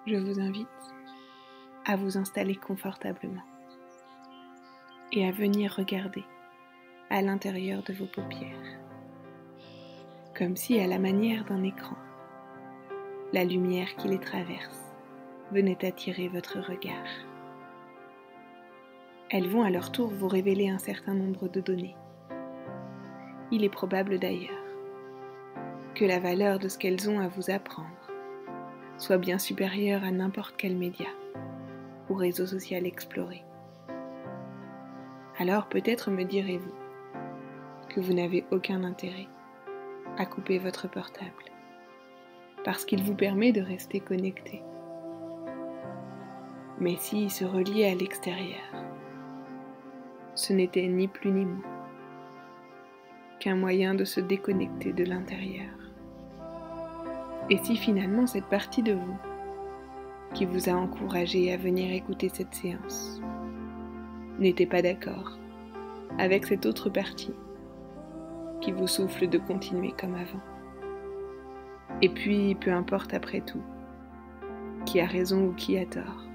je vous invite à vous installer confortablement et à venir regarder à l'intérieur de vos paupières, comme si, à la manière d'un écran, la lumière qui les traverse venait attirer votre regard. Elles vont à leur tour vous révéler un certain nombre de données. Il est probable d'ailleurs que la valeur de ce qu'elles ont à vous apprendre soit bien supérieure à n'importe quel média ou réseau social exploré. Alors peut-être me direz-vous que vous n'avez aucun intérêt à couper votre portable, parce qu'il vous permet de rester connecté. Mais s'il se reliait à l'extérieur, ce n'était ni plus ni moins qu'un moyen de se déconnecter de l'intérieur. Et si finalement cette partie de vous qui vous a encouragé à venir écouter cette séance n'était pas d'accord avec cette autre partie qui vous souffle de continuer comme avant. Et puis, peu importe après tout, qui a raison ou qui a tort,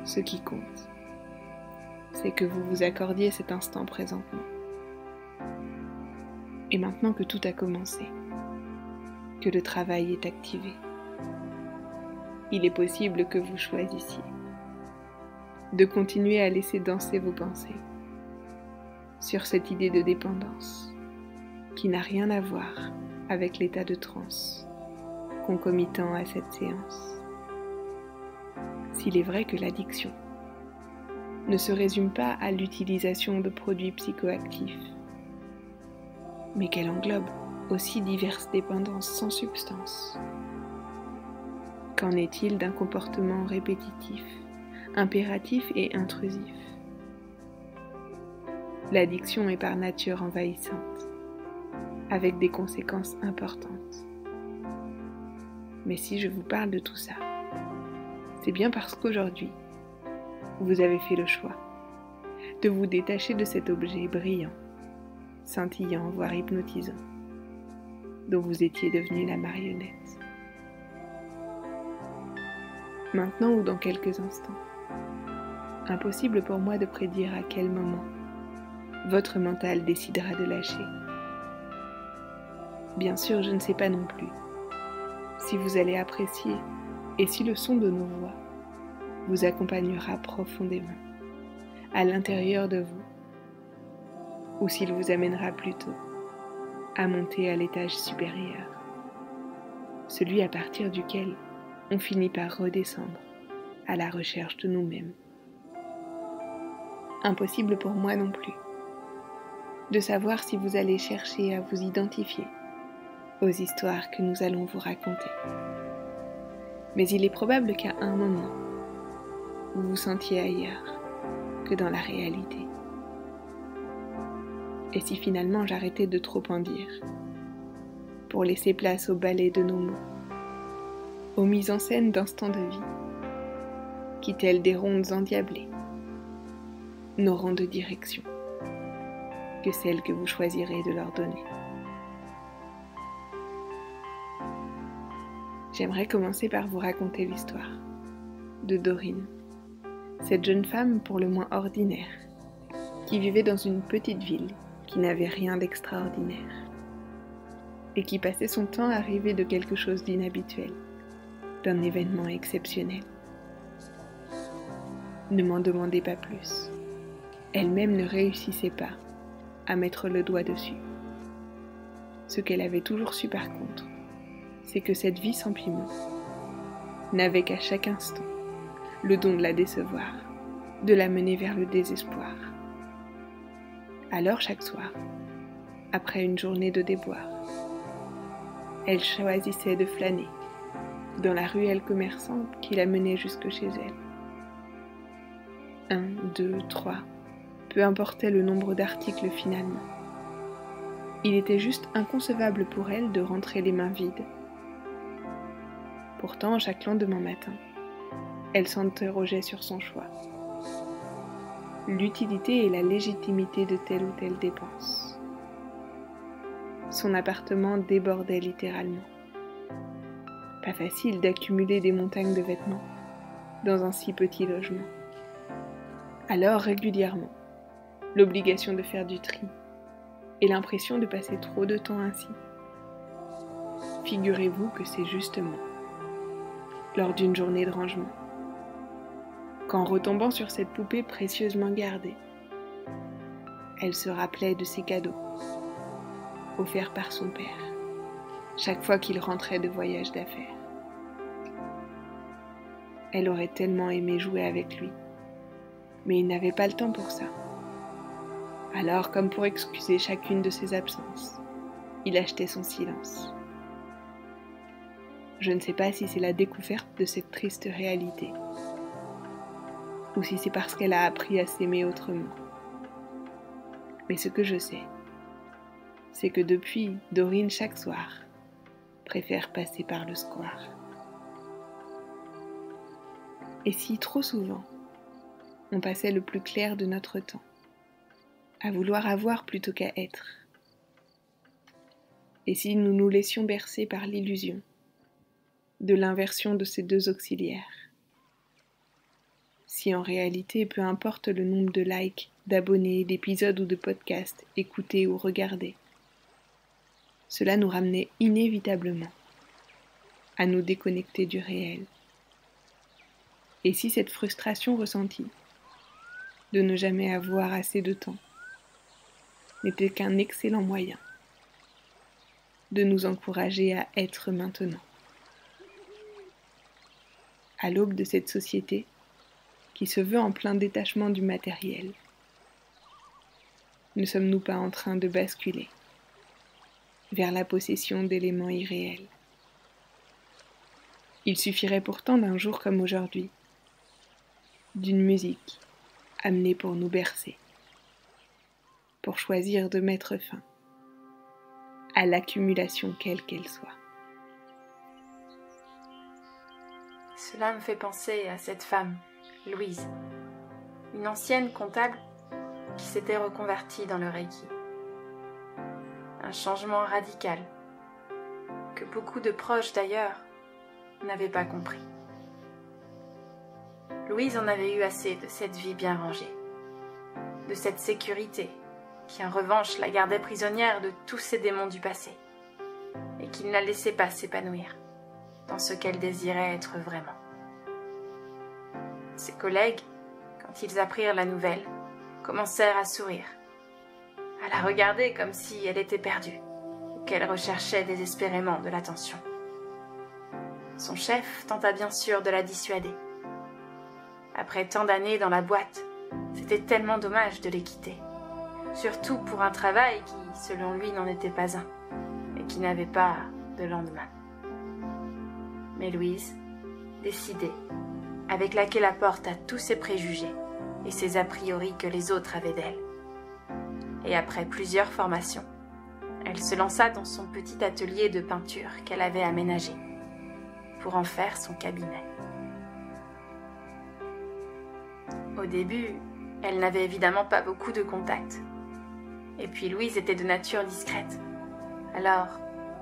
ce qui compte, c'est que vous vous accordiez cet instant présentement. Et maintenant que tout a commencé, que le travail est activé, il est possible que vous choisissiez de continuer à laisser danser vos pensées sur cette idée de dépendance qui n'a rien à voir avec l'état de transe concomitant à cette séance. S'il est vrai que l'addiction ne se résume pas à l'utilisation de produits psychoactifs, mais qu'elle englobe aussi diverses dépendances sans substance, qu'en est-il d'un comportement répétitif, impératif et intrusif? L'addiction est par nature envahissante, avec des conséquences importantes. Mais si je vous parle de tout ça, c'est bien parce qu'aujourd'hui, vous avez fait le choix de vous détacher de cet objet brillant, scintillant, voire hypnotisant, dont vous étiez devenu la marionnette. Maintenant ou dans quelques instants, impossible pour moi de prédire à quel moment votre mental décidera de lâcher. Bien sûr, je ne sais pas non plus si vous allez apprécier et si le son de nos voix vous accompagnera profondément à l'intérieur de vous, ou s'il vous amènera plutôt à monter à l'étage supérieur, celui à partir duquel on finit par redescendre à la recherche de nous-mêmes. Impossible pour moi non plus de savoir si vous allez chercher à vous identifier aux histoires que nous allons vous raconter. Mais il est probable qu'à un moment, vous vous sentiez ailleurs que dans la réalité. Et si finalement j'arrêtais de trop en dire, pour laisser place au ballet de nos mots, aux mises en scène d'instants de vie, qui telles des rondes endiablées, n'auront de direction que celle que vous choisirez de leur donner. J'aimerais commencer par vous raconter l'histoire de Dorine, cette jeune femme pour le moins ordinaire, qui vivait dans une petite ville qui n'avait rien d'extraordinaire, et qui passait son temps à rêver de quelque chose d'inhabituel, d'un événement exceptionnel. Ne m'en demandez pas plus. Elle-même ne réussissait pas à mettre le doigt dessus. Ce qu'elle avait toujours su par contre, c'est que cette vie sans piment n'avait qu'à chaque instant le don de la décevoir, de la mener vers le désespoir. Alors chaque soir, après une journée de déboire, elle choisissait de flâner dans la ruelle commerçante qui la menait jusque chez elle. 1, 2, 3, peu importait le nombre d'articles finalement. Il était juste inconcevable pour elle de rentrer les mains vides. Pourtant, chaque lendemain matin, elle s'interrogeait sur son choix, l'utilité et la légitimité de telle ou telle dépense. Son appartement débordait littéralement. Pas facile d'accumuler des montagnes de vêtements dans un si petit logement. Alors régulièrement, l'obligation de faire du tri et l'impression de passer trop de temps ainsi. Figurez-vous que c'est justement lors d'une journée de rangement, qu'en retombant sur cette poupée précieusement gardée, elle se rappelait de ses cadeaux, offerts par son père, chaque fois qu'il rentrait de voyage d'affaires. Elle aurait tellement aimé jouer avec lui, mais il n'avait pas le temps pour ça. Alors, comme pour excuser chacune de ses absences, il achetait son silence. Je ne sais pas si c'est la découverte de cette triste réalité, ou si c'est parce qu'elle a appris à s'aimer autrement. Mais ce que je sais, c'est que depuis, Dorine, chaque soir, préfère passer par le square. Et si trop souvent, on passait le plus clair de notre temps à vouloir avoir plutôt qu'à être? Et si nous nous laissions bercer par l'illusion de l'inversion de ces deux auxiliaires? Si en réalité, peu importe le nombre de likes, d'abonnés, d'épisodes ou de podcasts écoutés ou regardés, cela nous ramenait inévitablement à nous déconnecter du réel. Et si cette frustration ressentie de ne jamais avoir assez de temps n'était qu'un excellent moyen de nous encourager à être maintenant. À l'aube de cette société qui se veut en plein détachement du matériel, ne sommes-nous pas en train de basculer vers la possession d'éléments irréels? Il suffirait pourtant d'un jour comme aujourd'hui, d'une musique amenée pour nous bercer, pour choisir de mettre fin à l'accumulation quelle qu'elle soit. Cela me fait penser à cette femme, Louise, une ancienne comptable qui s'était reconvertie dans le Reiki. Un changement radical que beaucoup de proches d'ailleurs n'avaient pas compris. Louise en avait eu assez de cette vie bien rangée, de cette sécurité qui en revanche la gardait prisonnière de tous ses démons du passé et qui ne la laissait pas s'épanouir dans ce qu'elle désirait être vraiment. Ses collègues, quand ils apprirent la nouvelle, commencèrent à sourire, à la regarder comme si elle était perdue ou qu'elle recherchait désespérément de l'attention. Son chef tenta bien sûr de la dissuader. Après tant d'années dans la boîte, c'était tellement dommage de les quitter, surtout pour un travail qui, selon lui, n'en était pas un et qui n'avait pas de lendemain. Mais Louise, décidée, avait claqué la porte à tous ses préjugés et ses a priori que les autres avaient d'elle. Et après plusieurs formations, elle se lança dans son petit atelier de peinture qu'elle avait aménagé pour en faire son cabinet. Au début, elle n'avait évidemment pas beaucoup de contacts. Et puis Louise était de nature discrète. Alors,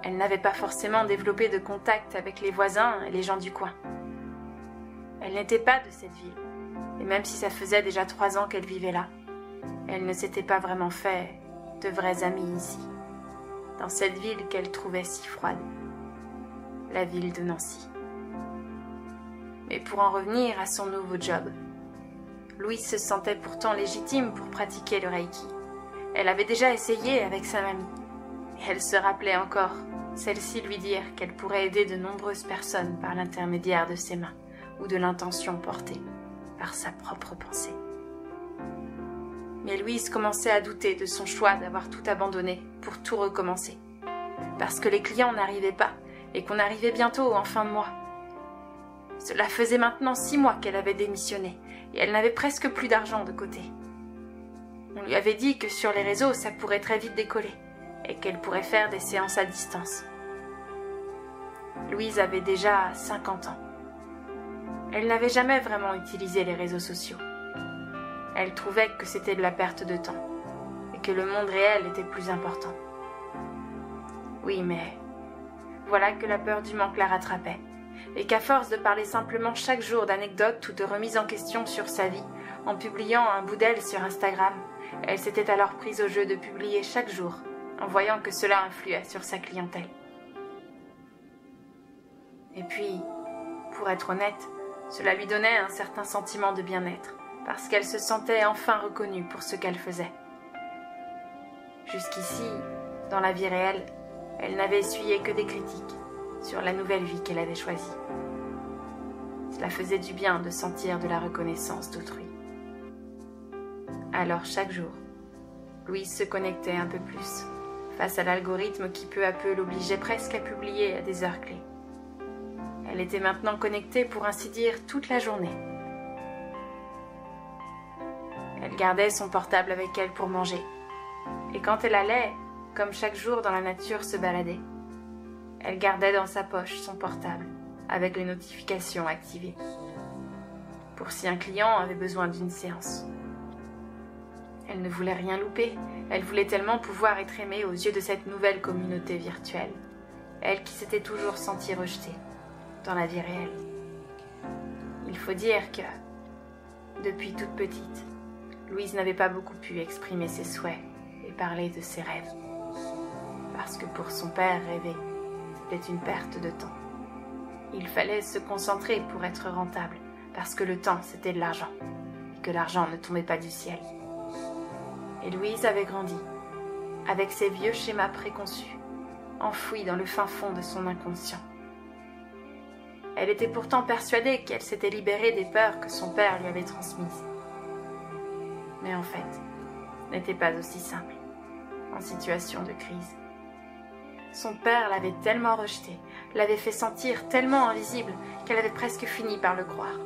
elle n'avait pas forcément développé de contact avec les voisins et les gens du coin. Elle n'était pas de cette ville, et même si ça faisait déjà 3 ans qu'elle vivait là, elle ne s'était pas vraiment fait de vrais amis ici, dans cette ville qu'elle trouvait si froide, la ville de Nancy. Mais pour en revenir à son nouveau job, Louise se sentait pourtant légitime pour pratiquer le Reiki. Elle avait déjà essayé avec sa mamie, et elle se rappelait encore, celle-ci lui dire qu'elle pourrait aider de nombreuses personnes par l'intermédiaire de ses mains ou de l'intention portée par sa propre pensée. Mais Louise commençait à douter de son choix d'avoir tout abandonné pour tout recommencer, parce que les clients n'arrivaient pas et qu'on arrivait bientôt en fin de mois. Cela faisait maintenant 6 mois qu'elle avait démissionné et elle n'avait presque plus d'argent de côté. On lui avait dit que sur les réseaux, ça pourrait très vite décoller et qu'elle pourrait faire des séances à distance. Louise avait déjà 50 ans. Elle n'avait jamais vraiment utilisé les réseaux sociaux. Elle trouvait que c'était de la perte de temps et que le monde réel était plus important. Oui, mais voilà que la peur du manque la rattrapait et qu'à force de parler simplement chaque jour d'anecdotes ou de remises en question sur sa vie, en publiant un bout d'elle sur Instagram, elle s'était alors prise au jeu de publier chaque jour, en voyant que cela influait sur sa clientèle. Et puis, pour être honnête, cela lui donnait un certain sentiment de bien-être, parce qu'elle se sentait enfin reconnue pour ce qu'elle faisait. Jusqu'ici, dans la vie réelle, elle n'avait essuyé que des critiques sur la nouvelle vie qu'elle avait choisie. Cela faisait du bien de sentir de la reconnaissance d'autrui. Alors chaque jour, Louise se connectait un peu plus, face à l'algorithme qui peu à peu l'obligeait presque à publier à des heures clés. Elle était maintenant connectée, pour ainsi dire, toute la journée. Elle gardait son portable avec elle pour manger. Et quand elle allait, comme chaque jour dans la nature, se balader, elle gardait dans sa poche son portable, avec les notifications activées, pour si un client avait besoin d'une séance. Elle ne voulait rien louper, elle voulait tellement pouvoir être aimée aux yeux de cette nouvelle communauté virtuelle, elle qui s'était toujours sentie rejetée dans la vie réelle. Il faut dire que, depuis toute petite, Louise n'avait pas beaucoup pu exprimer ses souhaits et parler de ses rêves. Parce que pour son père, rêver, c'était une perte de temps. Il fallait se concentrer pour être rentable, parce que le temps, c'était de l'argent, et que l'argent ne tombait pas du ciel. Et Louise avait grandi, avec ses vieux schémas préconçus, enfouis dans le fin fond de son inconscient. Elle était pourtant persuadée qu'elle s'était libérée des peurs que son père lui avait transmises. Mais en fait, ce n'était pas aussi simple, en situation de crise. Son père l'avait tellement rejetée, l'avait fait sentir tellement invisible qu'elle avait presque fini par le croire.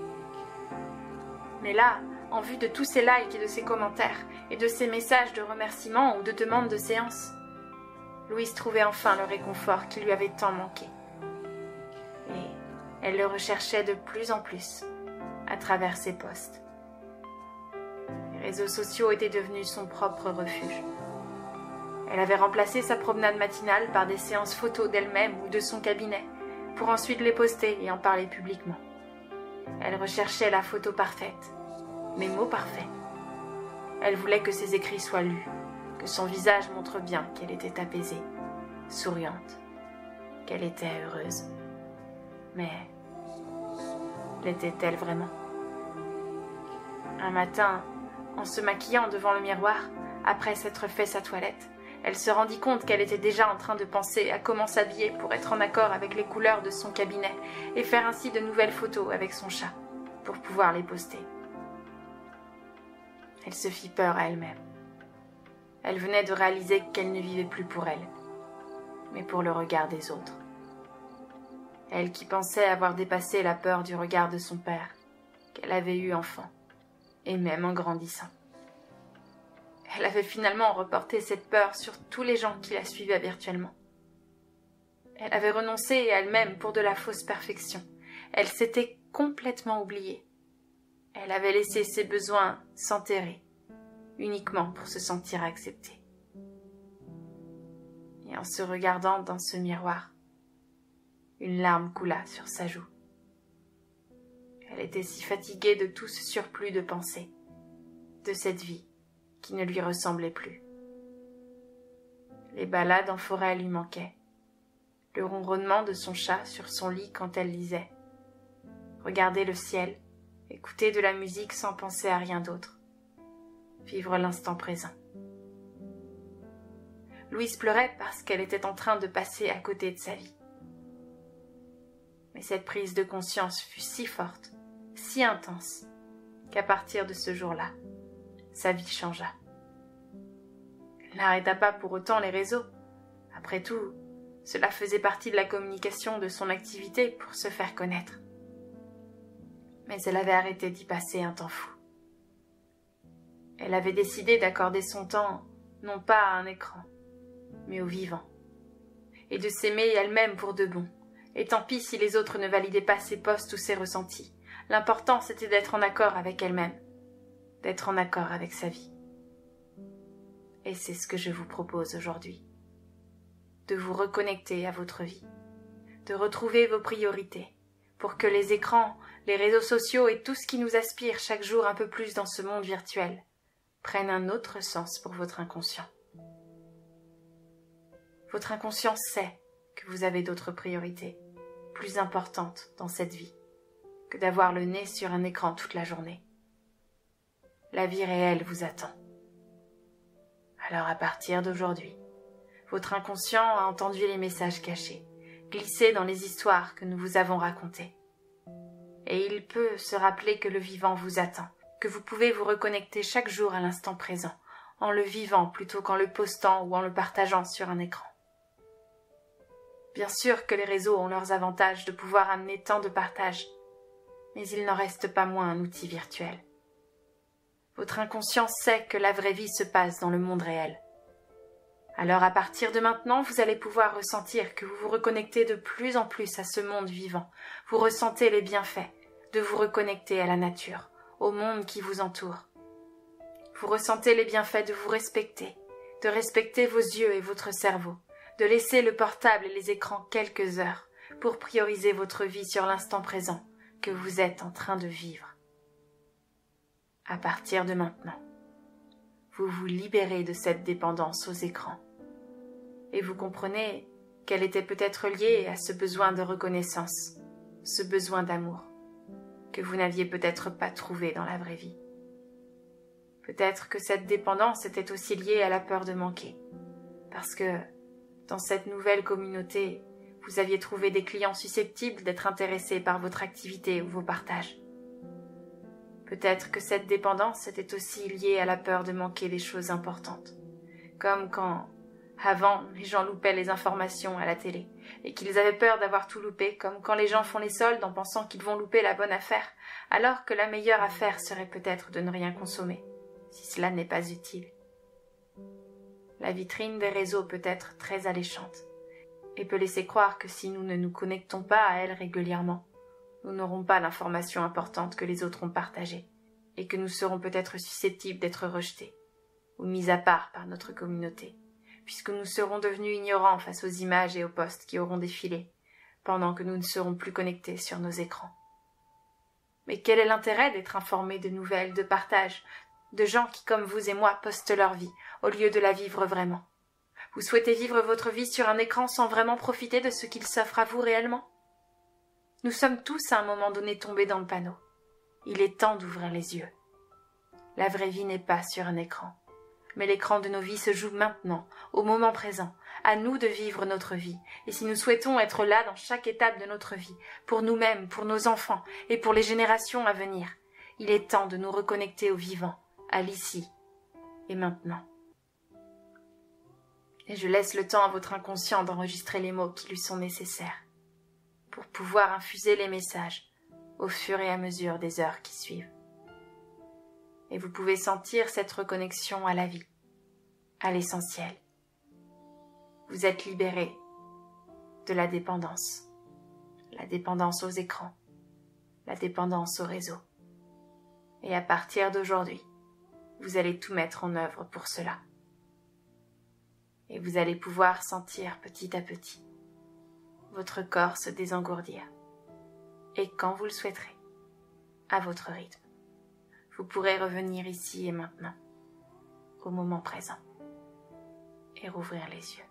Mais là, en vue de tous ses likes et de ses commentaires, et de ses messages de remerciement ou de demande de séance, Louise trouvait enfin le réconfort qui lui avait tant manqué. Et elle le recherchait de plus en plus, à travers ses posts. Les réseaux sociaux étaient devenus son propre refuge. Elle avait remplacé sa promenade matinale par des séances photos d'elle-même ou de son cabinet, pour ensuite les poster et en parler publiquement. Elle recherchait la photo parfaite, mes mots parfaits. Elle voulait que ses écrits soient lus, que son visage montre bien qu'elle était apaisée, souriante, qu'elle était heureuse. Mais l'était-elle vraiment? Un matin, en se maquillant devant le miroir, après s'être fait sa toilette, elle se rendit compte qu'elle était déjà en train de penser à comment s'habiller pour être en accord avec les couleurs de son cabinet et faire ainsi de nouvelles photos avec son chat, pour pouvoir les poster. Elle se fit peur à elle-même. Elle venait de réaliser qu'elle ne vivait plus pour elle, mais pour le regard des autres. Elle qui pensait avoir dépassé la peur du regard de son père, qu'elle avait eu enfant, et même en grandissant. Elle avait finalement reporté cette peur sur tous les gens qui la suivaient virtuellement. Elle avait renoncé à elle-même pour de la fausse perfection. Elle s'était complètement oubliée. Elle avait laissé ses besoins s'enterrer, uniquement pour se sentir acceptée. Et en se regardant dans ce miroir, une larme coula sur sa joue. Elle était si fatiguée de tout ce surplus de pensées, de cette vie qui ne lui ressemblait plus. Les balades en forêt lui manquaient, le ronronnement de son chat sur son lit quand elle lisait, regarder le ciel, écouter de la musique sans penser à rien d'autre, vivre l'instant présent. Louise pleurait parce qu'elle était en train de passer à côté de sa vie. Mais cette prise de conscience fut si forte, si intense, qu'à partir de ce jour-là, sa vie changea. Elle n'arrêta pas pour autant les réseaux. Après tout, cela faisait partie de la communication de son activité pour se faire connaître. Mais elle avait arrêté d'y passer un temps fou. Elle avait décidé d'accorder son temps, non pas à un écran, mais au vivant, et de s'aimer elle-même pour de bon. Et tant pis si les autres ne validaient pas ses posts ou ses ressentis. L'important, c'était d'être en accord avec elle-même, d'être en accord avec sa vie. Et c'est ce que je vous propose aujourd'hui. De vous reconnecter à votre vie, de retrouver vos priorités, pour que les écrans, les réseaux sociaux et tout ce qui nous aspire chaque jour un peu plus dans ce monde virtuel prennent un autre sens pour votre inconscient. Votre inconscient sait que vous avez d'autres priorités, plus importantes dans cette vie, que d'avoir le nez sur un écran toute la journée. La vie réelle vous attend. Alors à partir d'aujourd'hui, votre inconscient a entendu les messages cachés, glissés dans les histoires que nous vous avons racontées. Et il peut se rappeler que le vivant vous attend, que vous pouvez vous reconnecter chaque jour à l'instant présent, en le vivant plutôt qu'en le postant ou en le partageant sur un écran. Bien sûr que les réseaux ont leurs avantages de pouvoir amener tant de partage, mais il n'en reste pas moins un outil virtuel. Votre inconscient sait que la vraie vie se passe dans le monde réel. Alors à partir de maintenant, vous allez pouvoir ressentir que vous vous reconnectez de plus en plus à ce monde vivant. Vous ressentez les bienfaits de vous reconnecter à la nature, au monde qui vous entoure. Vous ressentez les bienfaits de vous respecter, de respecter vos yeux et votre cerveau, de laisser le portable et les écrans quelques heures pour prioriser votre vie sur l'instant présent que vous êtes en train de vivre. À partir de maintenant, vous vous libérez de cette dépendance aux écrans et vous comprenez qu'elle était peut-être liée à ce besoin de reconnaissance, ce besoin d'amour que vous n'aviez peut-être pas trouvé dans la vraie vie. Peut-être que cette dépendance était aussi liée à la peur de manquer, parce que dans cette nouvelle communauté, vous aviez trouvé des clients susceptibles d'être intéressés par votre activité ou vos partages. Peut-être que cette dépendance était aussi liée à la peur de manquer des choses importantes, comme quand, avant, les gens loupaient les informations à la télé, et qu'ils avaient peur d'avoir tout loupé, comme quand les gens font les soldes en pensant qu'ils vont louper la bonne affaire, alors que la meilleure affaire serait peut-être de ne rien consommer, si cela n'est pas utile. La vitrine des réseaux peut être très alléchante, et peut laisser croire que si nous ne nous connectons pas à elle régulièrement, nous n'aurons pas l'information importante que les autres ont partagée, et que nous serons peut-être susceptibles d'être rejetés, ou mis à part par notre communauté, puisque nous serons devenus ignorants face aux images et aux posts qui auront défilé, pendant que nous ne serons plus connectés sur nos écrans. Mais quel est l'intérêt d'être informés de nouvelles, de partages, de gens qui, comme vous et moi, postent leur vie, au lieu de la vivre vraiment? Vous souhaitez vivre votre vie sur un écran sans vraiment profiter de ce qu'il s'offre à vous réellement? Nous sommes tous à un moment donné tombés dans le panneau. Il est temps d'ouvrir les yeux. La vraie vie n'est pas sur un écran, mais l'écran de nos vies se joue maintenant, au moment présent. À nous de vivre notre vie, et si nous souhaitons être là dans chaque étape de notre vie, pour nous-mêmes, pour nos enfants et pour les générations à venir, il est temps de nous reconnecter au vivant, à l'ici et maintenant. Et je laisse le temps à votre inconscient d'enregistrer les mots qui lui sont nécessaires, pour pouvoir infuser les messages au fur et à mesure des heures qui suivent. Et vous pouvez sentir cette reconnexion à la vie, à l'essentiel. Vous êtes libéré de la dépendance aux écrans, la dépendance au réseau. Et à partir d'aujourd'hui, vous allez tout mettre en œuvre pour cela. Et vous allez pouvoir sentir petit à petit votre corps se désengourdir. Et quand vous le souhaiterez, à votre rythme, vous pourrez revenir ici et maintenant, au moment présent, et rouvrir les yeux.